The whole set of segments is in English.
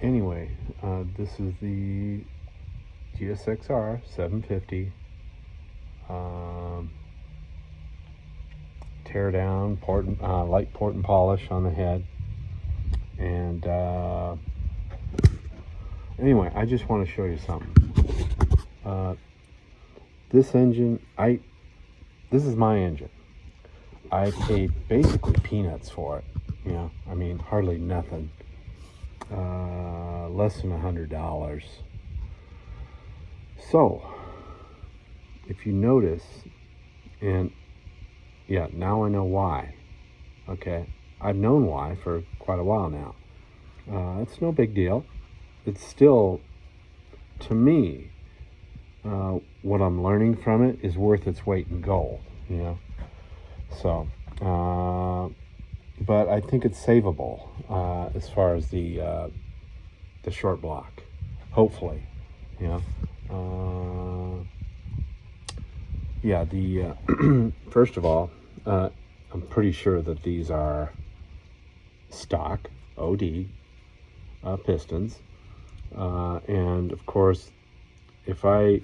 Anyway, this is the GSXR 750 tear down, light port and polish on the head. And anyway, I just want to show you something. This engine, this is my engine. I paid basically peanuts for it. I mean, hardly nothing. Less than $100. So, if you notice, and yeah, now I know why. Okay, I've known why for quite a while now. It's no big deal. It's still, to me, what I'm learning from it is worth its weight in gold. So, but I think it's savable as far as the short block. Hopefully, yeah. The first of all, I'm pretty sure that these are stock OD pistons, and of course, if I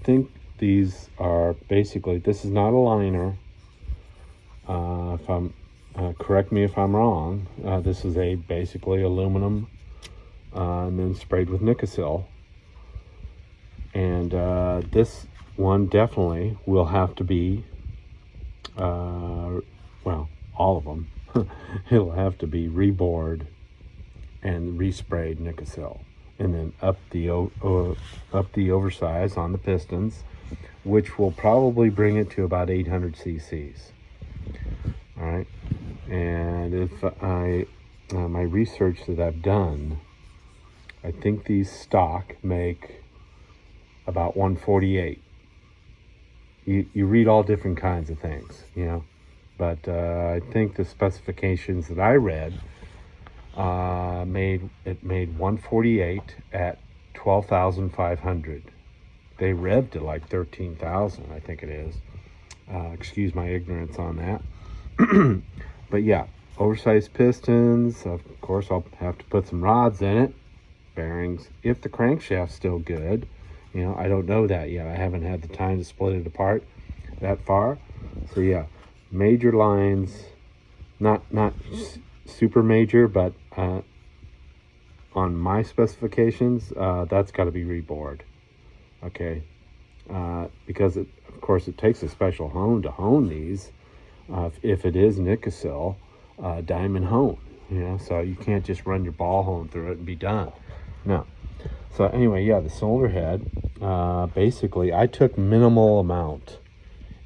think these are basically, this is not a liner. If I'm correct me if I'm wrong. This is basically aluminum and then sprayed with Nicosil. And this one definitely will have to be, well, all of them. It'll have to be rebored and resprayed Nicosil, and then up the oversize on the pistons, which will probably bring it to about 800 cc's. All right, and if my research that I've done, I think these stock make about 148. You read all different kinds of things, but I think the specifications that I read made 148 at 12,500. They revved to like 13,000, I think it is. Excuse my ignorance on that. But yeah, oversized pistons. Of course, I'll have to put some rods in it, bearings. If the crankshaft's still good, I don't know that yet. I haven't had the time to split it apart that far. So yeah, major lines, not super major, but on my specifications, that's got to be rebored. Okay, because of course it takes a special hone to hone these. If it is Nicosil, diamond hone, so you can't just run your ball hone through it and be done. No. So anyway, yeah, the cylinder head, basically I took minimal amount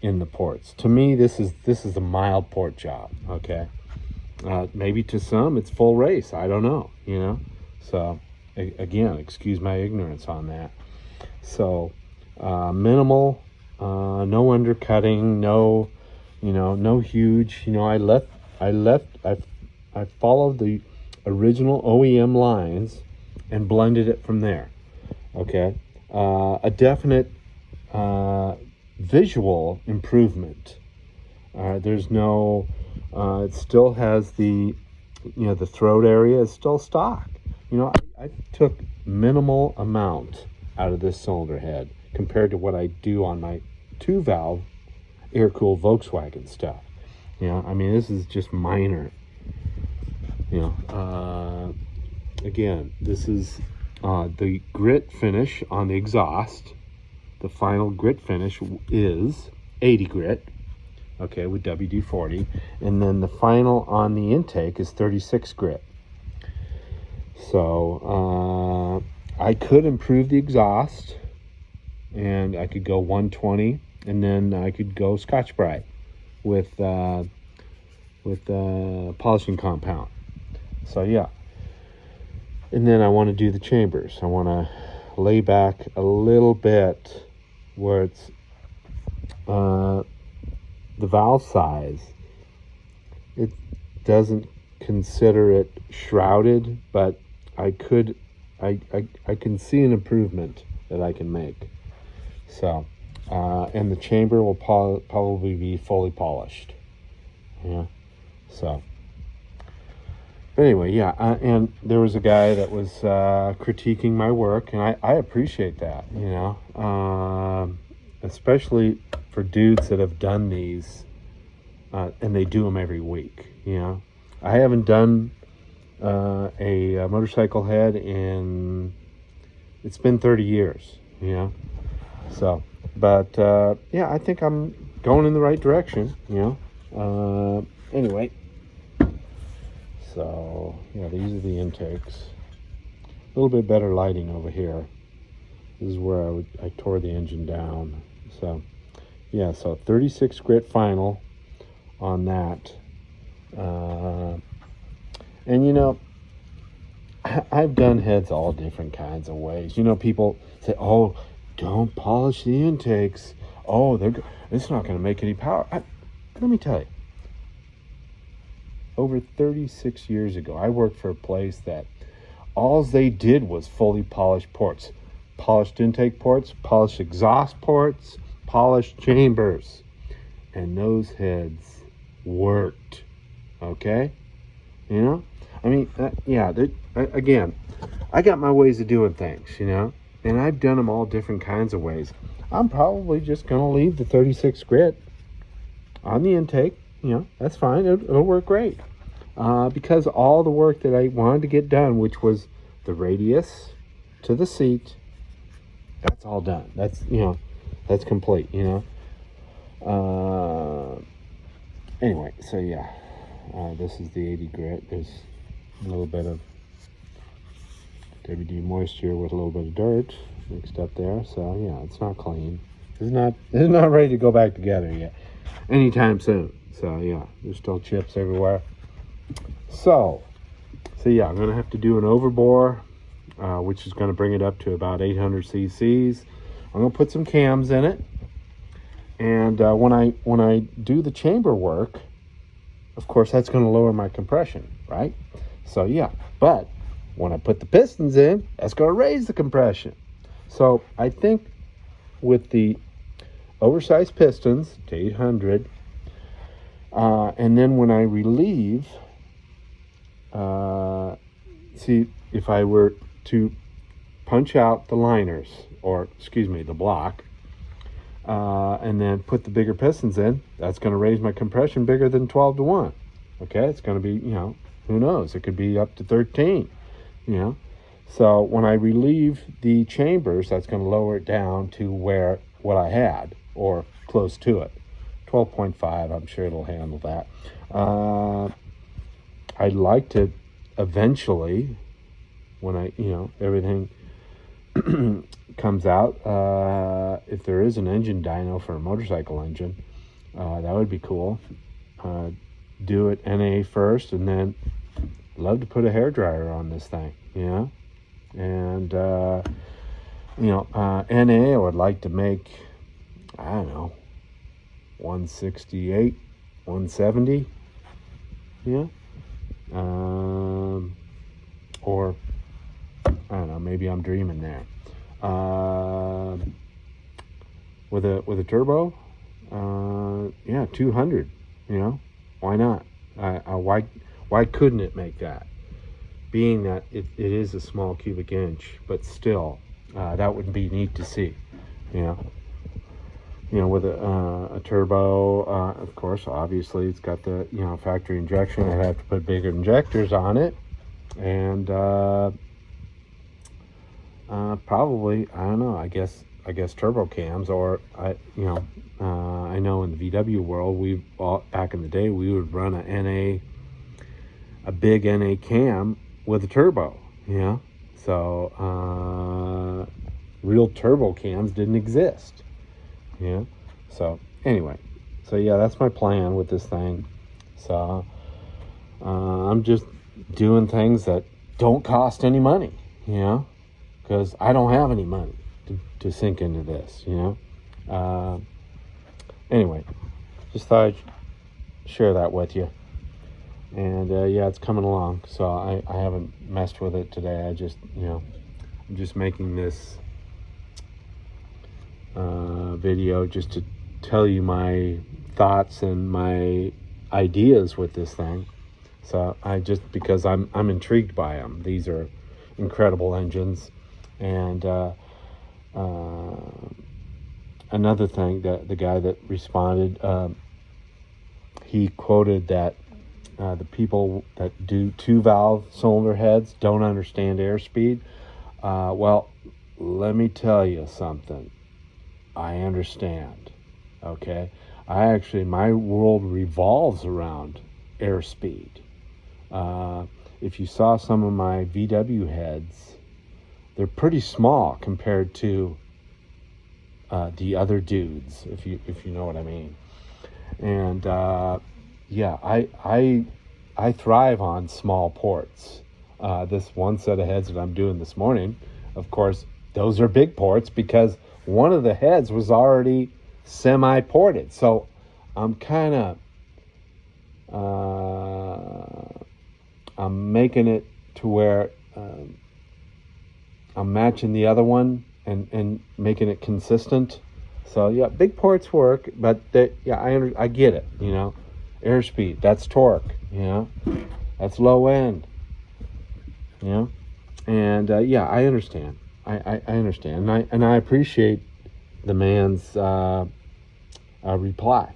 in the ports. To me, this is a mild port job. Okay, maybe to some it's full race. I don't know. So again, excuse my ignorance on that. So minimal, no undercutting, no huge. I followed the original OEM lines and blended it from there. Okay, a definite visual improvement. There's no, it still has the throat area is still stock. I took minimal amount out of this cylinder head compared to what I do on my 2-valve air-cooled Volkswagen stuff. I mean, this is just minor. Again, this is the grit finish on the exhaust. The final grit finish is 80 grit, okay, with WD-40, and then the final on the intake is 36 grit. So I could improve the exhaust, and I could go 120, and then I could go Scotch-Brite with polishing compound. So yeah. And then I want to do the chambers. I want to lay back a little bit where it's the valve size. It doesn't consider it shrouded, but I can see an improvement that I can make. So, and the chamber will probably be fully polished. Yeah. So, but anyway, yeah, and there was a guy that was critiquing my work, and I appreciate that, especially for dudes that have done these, and they do them every week, I haven't done a motorcycle head in, it's been 30 years, so, but yeah, I think I'm going in the right direction, anyway, so yeah, these are the intakes. A little bit better lighting over here. This is where I tore the engine down. So yeah, so 36 grit final on that. And I've done heads all different kinds of ways. People say, oh, don't polish the intakes. Oh, it's not going to make any power. Let me tell you, over 36 years ago, I worked for a place that all they did was fully polish ports. Polished intake ports, polished exhaust ports, polished chambers. And those heads worked. Okay? Again, I got my ways of doing things, and I've done them all different kinds of ways. I'm probably just going to leave the 36 grit on the intake. That's fine. It'll work great. Because all the work that I wanted to get done, which was the radius to the seat, that's all done. That's complete, Anyway, so yeah, this is the 80 grit. There's a little bit of WD moisture with a little bit of dirt mixed up there. So yeah, it's not clean. It's not ready to go back together yet, anytime soon. So yeah, there's still chips everywhere. So yeah, I'm gonna have to do an overbore, which is gonna bring it up to about 800 cc's. I'm gonna put some cams in it, and when I do the chamber work, of course that's gonna lower my compression, right? So yeah, but when I put the pistons in, that's gonna raise the compression. So I think with the oversized pistons to 800, and then when I relieve, see, if I were to punch out the liners, the block, and then put the bigger pistons in, that's going to raise my compression bigger than 12-to-1. Okay, it's going to be, who knows, it could be up to 13, So when I relieve the chambers, that's going to lower it down to what I had, or close to it. 12.5, I'm sure it'll handle that. I'd like to eventually, when everything comes out, if there is an engine dyno for a motorcycle engine, that would be cool. Do it NA first, and then love to put a hairdryer on this thing, and NA I would like to make, I don't know, 168, 170, or I don't know, maybe I'm dreaming there. With a turbo, 200, why not? Why couldn't it make that? Being that it is a small cubic inch, but still, that would be neat to see, with a turbo, of course, obviously it's got the, factory injection. I'd have to put bigger injectors on it, and probably, I don't know, I guess turbo cams, or I know in the VW world, back in the day, we would run a big NA cam with a turbo, so real turbo cams didn't exist. So anyway, yeah, that's my plan with this thing. So I'm just doing things that don't cost any money, because I don't have any money to sink into this, Anyway, just thought I'd share that with you. And yeah, it's coming along. So I haven't messed with it today. I just, I'm just making this video just to tell you my thoughts and my ideas with this thing. So because I'm intrigued by them. These are incredible engines. And another thing, that the guy that responded, he quoted that the people that do 2-valve cylinder heads don't understand airspeed. Well, let me tell you something. I understand. Okay, my world revolves around airspeed. If you saw some of my VW heads, they're pretty small compared to the other dudes, if you know what I mean. And yeah, I thrive on small ports. This one set of heads that I'm doing this morning, of course, those are big ports because one of the heads was already semi-ported. So I'm kind of I'm making it to where I'm matching the other one and making it consistent. So yeah, big ports work, but I get it. Airspeed, that's torque. That's low end. And yeah, I understand. I understand, and I appreciate the man's reply.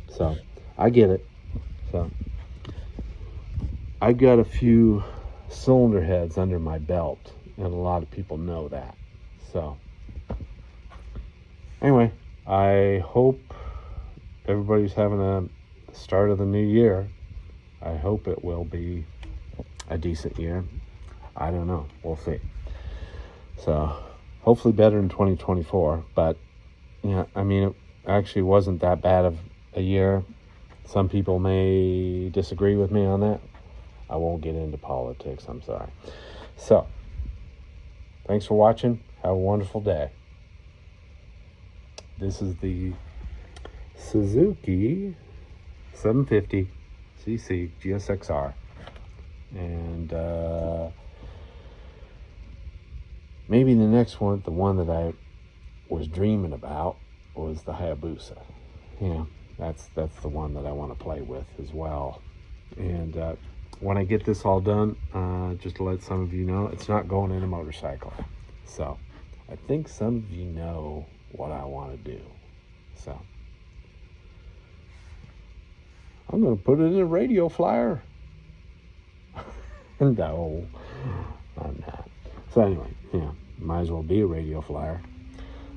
So I get it. So I got a few cylinder heads under my belt, and a lot of people know that. So anyway, I hope everybody's having a start of the new year. I hope it will be a decent year. I don't know. We'll see. So hopefully better in 2024. But I mean, it actually wasn't that bad of a year. Some people may disagree with me on that. I won't get into politics. I'm sorry. So thanks for watching. Have a wonderful day. This is the Suzuki 750 cc GSXR. And maybe the next one, the one that I was dreaming about, was the Hayabusa. That's the one that I want to play with as well. And when I get this all done, just to let some of you know, it's not going in a motorcycle. So I think some of you know what I want to do. So I'm going to put it in a radio flyer. No, I'm not. So anyway, might as well be a radio flyer.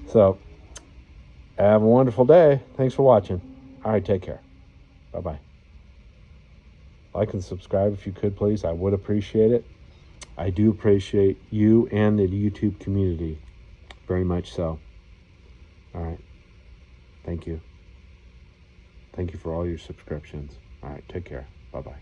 So have a wonderful day. Thanks for watching. All right, take care. Bye-bye. Like and subscribe if you could, please. I would appreciate it. I do appreciate you and the YouTube community very much so. All right. Thank you. Thank you for all your subscriptions. All right, take care. Bye-bye.